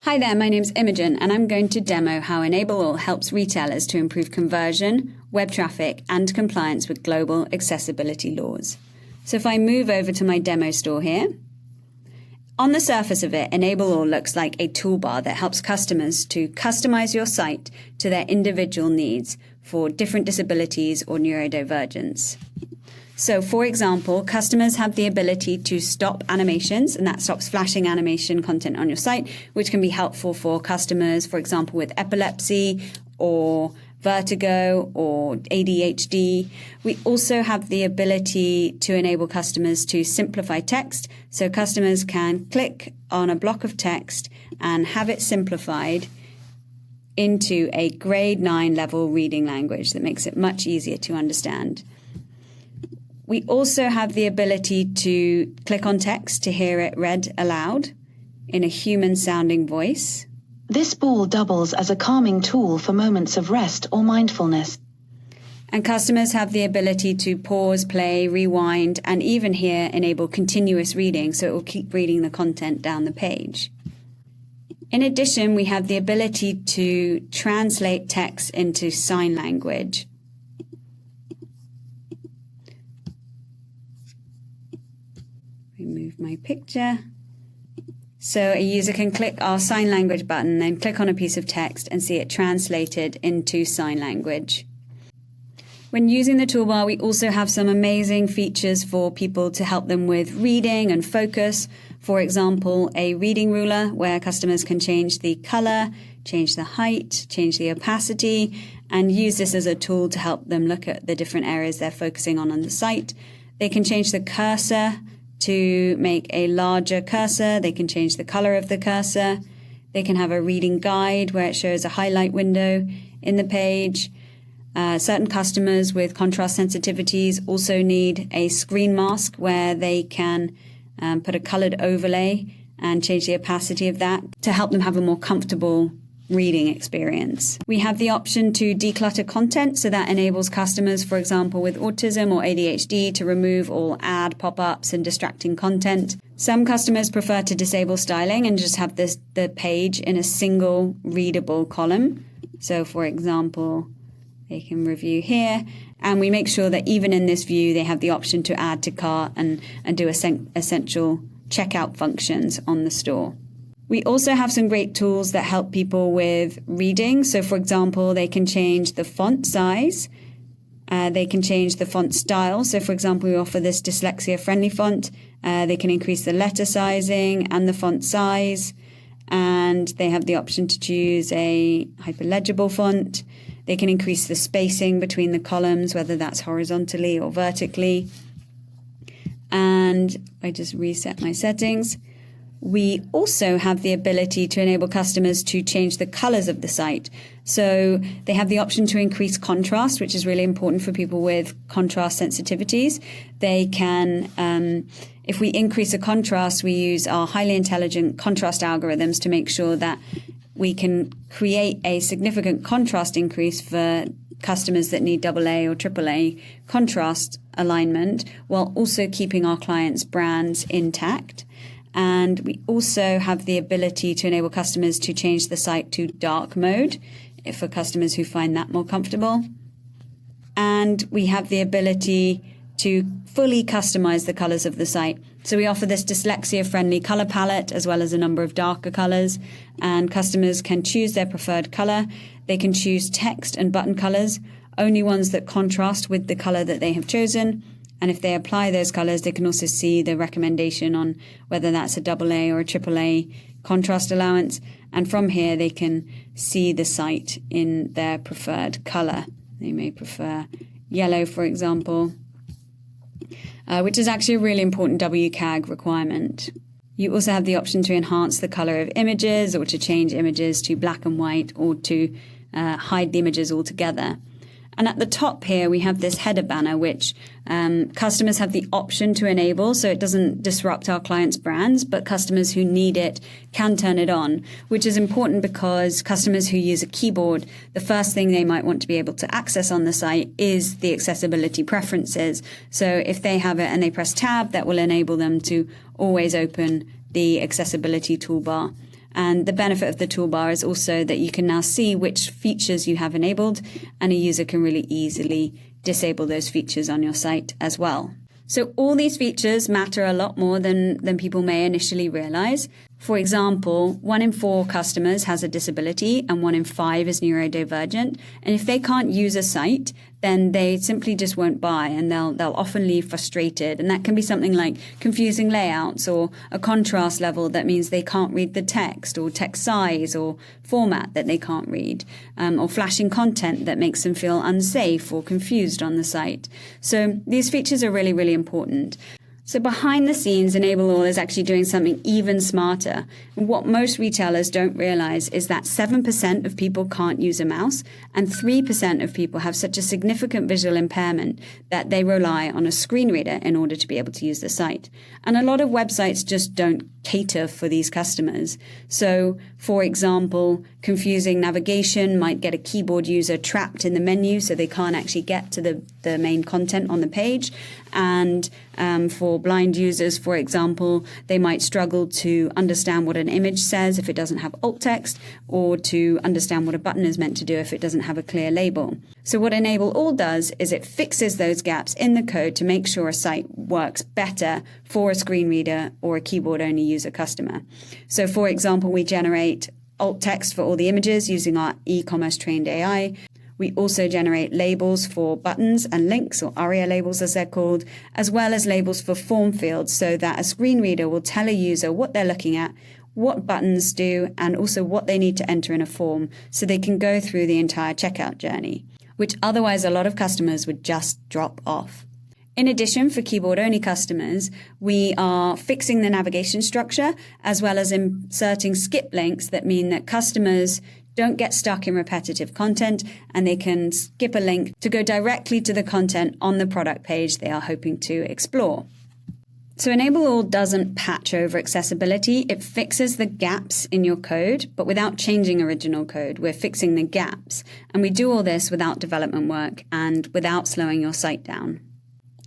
Hi there, my name's Imogen, and I'm going to demo how EnableAll helps retailers to improve conversion, web traffic, and compliance with global accessibility laws. So if I move over to my demo store here, on the surface of it, EnableAll looks like a toolbar that helps customers to customize your site to their individual needs for different disabilities or neurodivergence. So, for example, customers have the ability to stop animations, and that stops flashing animation content on your site, which can be helpful for customers, for example, with epilepsy or vertigo or ADHD. We also have the ability to enable customers to simplify text, so customers can click on a block of text and have it simplified into a grade 9 level reading language that makes it much easier to understand. We also have the ability to click on text to hear it read aloud in a human-sounding voice. This ball doubles as a calming tool for moments of rest or mindfulness. And customers have the ability to pause, play, rewind, and even here enable continuous reading, so it will keep reading the content down the page. In addition, we have the ability to translate text into sign language. Remove my picture. So a user can click our sign language button, then click on a piece of text and see it translated into sign language. When using the toolbar, we also have some amazing features for people to help them with reading and focus. For example, a reading ruler where customers can change the color, change the height, change the opacity, and use this as a tool to help them look at the different areas they're focusing on the site. They can change the cursor to make a larger cursor. They can change the color of the cursor. They can have a reading guide where it shows a highlight window in the page. Certain customers with contrast sensitivities also need a screen mask where they can put a colored overlay and change the opacity of that to help them have a more comfortable reading experience. We have the option to declutter content, so that enables customers, for example, with autism or ADHD, to remove all ad pop-ups and distracting content. Some customers prefer to disable styling and just have the page in a single readable column. So, for example, they can review here, and we make sure that even in this view, they have the option to add to cart and do essential checkout functions on the store. We also have some great tools that help people with reading. So, for example, they can change the font size. They can change the font style. So, for example, we offer this dyslexia-friendly font. They can increase the letter sizing and the font size. And they have the option to choose a hyperlegible font. They can increase the spacing between the columns, whether that's horizontally or vertically. And I just reset my settings. We also have the ability to enable customers to change the colors of the site. So they have the option to increase contrast, which is really important for people with contrast sensitivities. They can, if we increase the contrast, we use our highly intelligent contrast algorithms to make sure that we can create a significant contrast increase for customers that need AA or AAA contrast alignment, while also keeping our clients' brands intact. And we also have the ability to enable customers to change the site to dark mode for customers who find that more comfortable. And we have the ability to fully customize the colors of the site. So we offer this dyslexia-friendly color palette as well as a number of darker colors, and customers can choose their preferred color. They can choose text and button colors, only ones that contrast with the color that they have chosen. And if they apply those colors, they can also see the recommendation on whether that's a AA or a AAA contrast allowance. And from here, they can see the site in their preferred color. They may prefer yellow, for example, which is actually a really important WCAG requirement. You also have the option to enhance the color of images, or to change images to black and white, or to hide the images altogether. And at the top here, we have this header banner, which customers have the option to enable, so it doesn't disrupt our clients' brands, but customers who need it can turn it on, which is important because customers who use a keyboard, the first thing they might want to be able to access on the site is the accessibility preferences. So if they have it and they press tab, that will enable them to always open the accessibility toolbar. And the benefit of the toolbar is also that you can now see which features you have enabled, and a user can really easily disable those features on your site as well. So all these features matter a lot more than people may initially realize. For example, 1 in 4 customers has a disability and 1 in 5 is neurodivergent. And if they can't use a site, then they simply just won't buy, and they'll often leave frustrated. And that can be something like confusing layouts or a contrast level that means they can't read the text, or text size or format that they can't read, or flashing content that makes them feel unsafe or confused on the site. So these features are really, really important. So behind the scenes, EnableAll is actually doing something even smarter. What most retailers don't realize is that 7% of people can't use a mouse, and 3% of people have such a significant visual impairment that they rely on a screen reader in order to be able to use the site. And a lot of websites just don't cater for these customers. So, for example, confusing navigation might get a keyboard user trapped in the menu so they can't actually get to the main content on the page. And for blind users, for example, they might struggle to understand what an image says if it doesn't have alt text, or to understand what a button is meant to do if it doesn't have a clear label. So what EnableAll does is it fixes those gaps in the code to make sure a site works better for a screen reader or a keyboard-only user customer. So for example, we generate alt text for all the images using our e-commerce trained AI. We also generate labels for buttons and links, or ARIA labels as they're called, as well as labels for form fields, so that a screen reader will tell a user what they're looking at, what buttons do, and also what they need to enter in a form so they can go through the entire checkout journey, which otherwise a lot of customers would just drop off. In addition, for keyboard-only customers, we are fixing the navigation structure as well as inserting skip links that mean that customers don't get stuck in repetitive content, and they can skip a link to go directly to the content on the product page they are hoping to explore. So EnableAll doesn't patch over accessibility. It fixes the gaps in your code, but without changing original code. We're fixing the gaps. And we do all this without development work and without slowing your site down.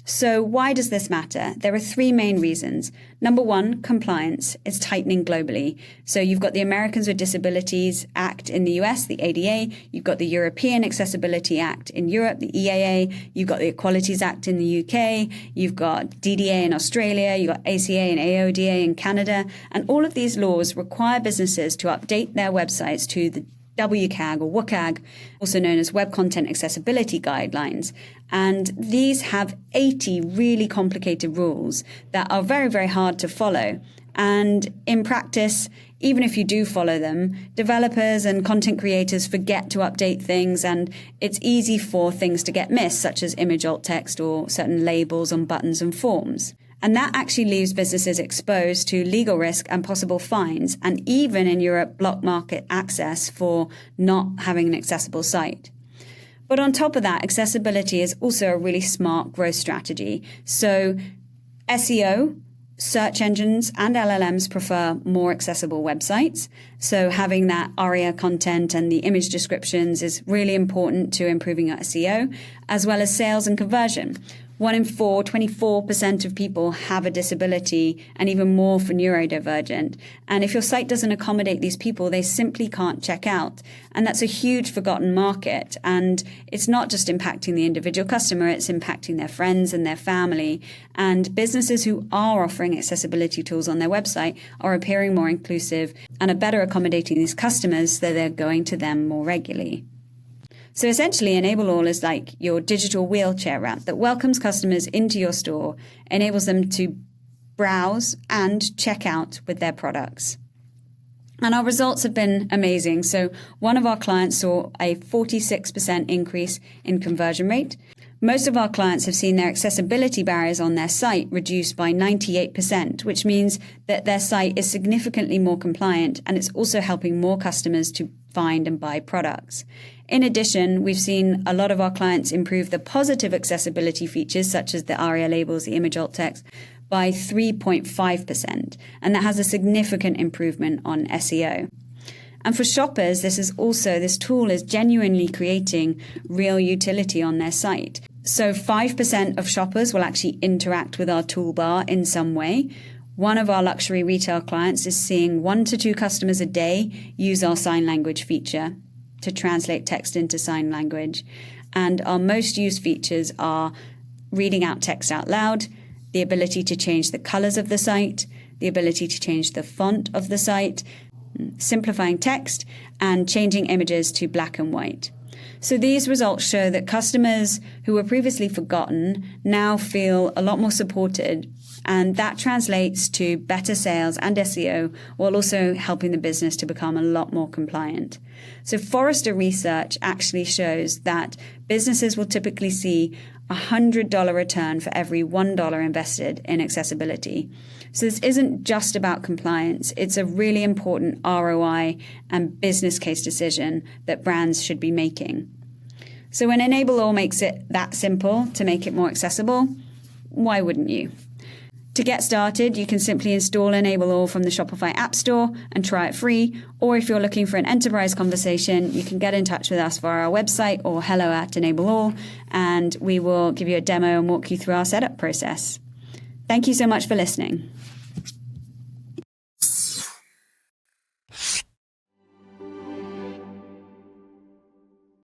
So why does this matter? There are 3 main reasons. Number 1, compliance is tightening globally. So you've got the Americans with Disabilities Act in the US, the ADA. You've got the European Accessibility Act in Europe, the EAA. You've got the Equalities Act in the UK. You've got DDA in Australia. You've got ACA and AODA in Canada. And all of these laws require businesses to update their websites to the WCAG or WCAG, also known as Web Content Accessibility Guidelines. And these have 80 really complicated rules that are very, very hard to follow. And in practice, even if you do follow them, developers and content creators forget to update things, and it's easy for things to get missed, such as image alt text or certain labels on buttons and forms. And that actually leaves businesses exposed to legal risk and possible fines, and even in Europe, block market access for not having an accessible site. But on top of that, accessibility is also a really smart growth strategy. So SEO, search engines and LLMs prefer more accessible websites. So having that ARIA content and the image descriptions is really important to improving your SEO, as well as sales and conversion. 1 in 4, 24% of people have a disability, and even more for neurodivergent. And if your site doesn't accommodate these people, they simply can't check out. And that's a huge forgotten market. And it's not just impacting the individual customer, it's impacting their friends and their family. And businesses who are offering accessibility tools on their website are appearing more inclusive and are better accommodating these customers, so they're going to them more regularly. So essentially, EnableAll is like your digital wheelchair ramp that welcomes customers into your store, enables them to browse and check out with their products. And our results have been amazing. So one of our clients saw a 46% increase in conversion rate. Most of our clients have seen their accessibility barriers on their site reduced by 98%, which means that their site is significantly more compliant, and it's also helping more customers to find and buy products. In addition, we've seen a lot of our clients improve the positive accessibility features, such as the ARIA labels, the image alt text, by 3.5%. And that has a significant improvement on SEO. And for shoppers, this tool is genuinely creating real utility on their site. So 5% of shoppers will actually interact with our toolbar in some way. One of our luxury retail clients is seeing 1 to 2 customers a day use our sign language feature to translate text into sign language. And our most used features are reading out text out loud, the ability to change the colors of the site, the ability to change the font of the site, simplifying text, and changing images to black and white. So these results show that customers who were previously forgotten now feel a lot more supported, and that translates to better sales and SEO, while also helping the business to become a lot more compliant. So Forrester research actually shows that businesses will typically see a $100 return for every $1 invested in accessibility. So this isn't just about compliance. It's a really important ROI and business case decision that brands should be making. So when EnableAll makes it that simple to make it more accessible, why wouldn't you? To get started, you can simply install EnableAll from the Shopify App Store and try it free. Or if you're looking for an enterprise conversation, you can get in touch with us via our website or hello@EnableAll, and we will give you a demo and walk you through our setup process. Thank you so much for listening.